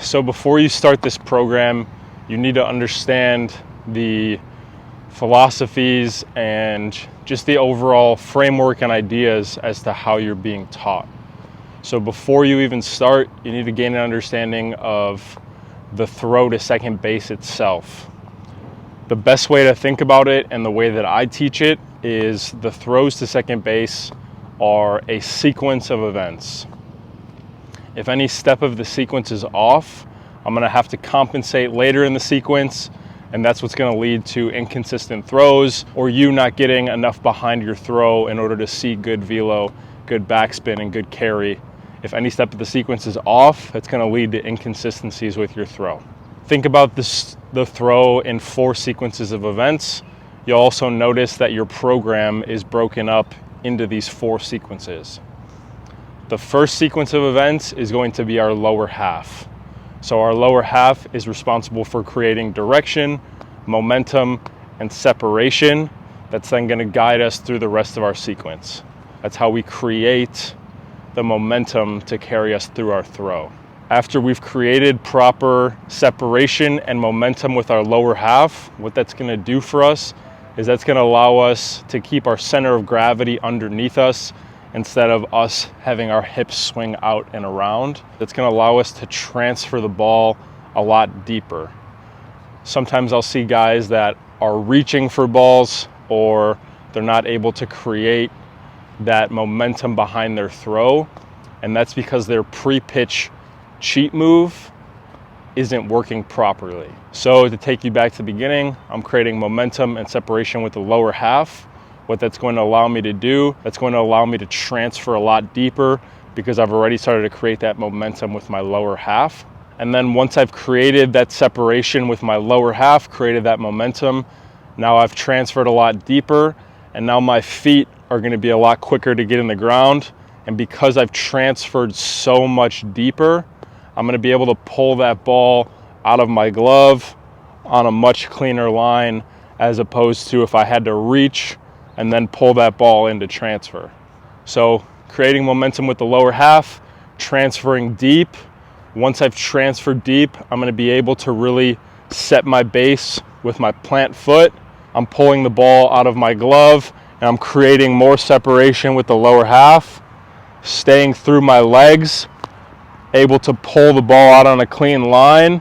So before you start this program, you need to understand the philosophies and just the overall framework and ideas as to how you're being taught. So before you even start, you need to gain an understanding of the throw to second base itself. The best way to think about it, and the way that I teach it, is the throws to second base are a sequence of events. If any step of the sequence is off, I'm going to have to compensate later in the sequence, and that's what's going to lead to inconsistent throws, or you not getting enough behind your throw in order to see good velo, good backspin, and good carry. If any step of the sequence is off, it's going to lead to inconsistencies with your throw. Think about the throw in 4 sequences of events. You'll also notice that your program is broken up into these 4 sequences. The first sequence of events is going to be our lower half. So our lower half is responsible for creating direction, momentum, and separation. That's then going to guide us through the rest of our sequence. That's how we create the momentum to carry us through our throw. After we've created proper separation and momentum with our lower half, what that's going to do for us is that's going to allow us to keep our center of gravity underneath us instead of us having our hips swing out and around. That's going to allow us to transfer the ball a lot deeper. Sometimes I'll see guys that are reaching for balls, or they're not able to create that momentum behind their throw, and that's because their pre-pitch cheat move isn't working properly. So to take you back to the beginning, I'm creating momentum and separation with the lower half. What that's going to allow me to do, that's going to allow me to transfer a lot deeper because I've already started to create that momentum with my lower half. And then once I've created that separation with my lower half, created that momentum, now I've transferred a lot deeper, and now my feet are going to be a lot quicker to get in the ground. And because I've transferred so much deeper, I'm going to be able to pull that ball out of my glove on a much cleaner line, as opposed to if I had to reach and then pull that ball into transfer. So creating momentum with the lower half, transferring deep. Once I've transferred deep, I'm going to be able to really set my base with my plant foot. I'm pulling the ball out of my glove, and I'm creating more separation with the lower half, staying through my legs, able to pull the ball out on a clean line,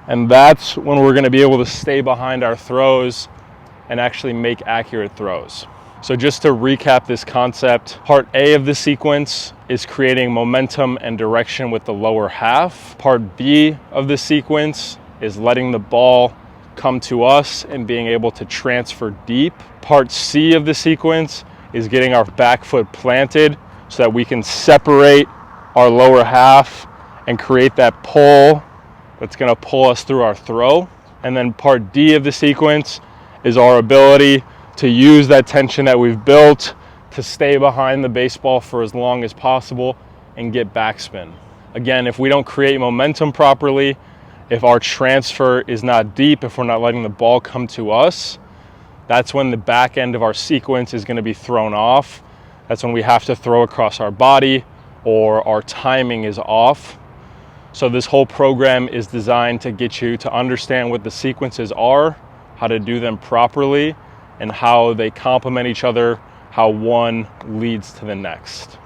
and that's when we're going to be able to stay behind our throws and actually make accurate throws. So just to recap this concept, part A of the sequence is creating momentum and direction with the lower half. Part B of the sequence is letting the ball come to us and being able to transfer deep. Part C of the sequence is getting our back foot planted so that we can separate our lower half and create that pull that's going to pull us through our throw. And then part D of the sequence is our ability to use that tension that we've built to stay behind the baseball for as long as possible and get backspin. Again, if we don't create momentum properly, if our transfer is not deep, if we're not letting the ball come to us, that's when the back end of our sequence is going to be thrown off. That's when we have to throw across our body, or our timing is off. So this whole program is designed to get you to understand what the sequences are, how to do them properly, and how they complement each other, how one leads to the next.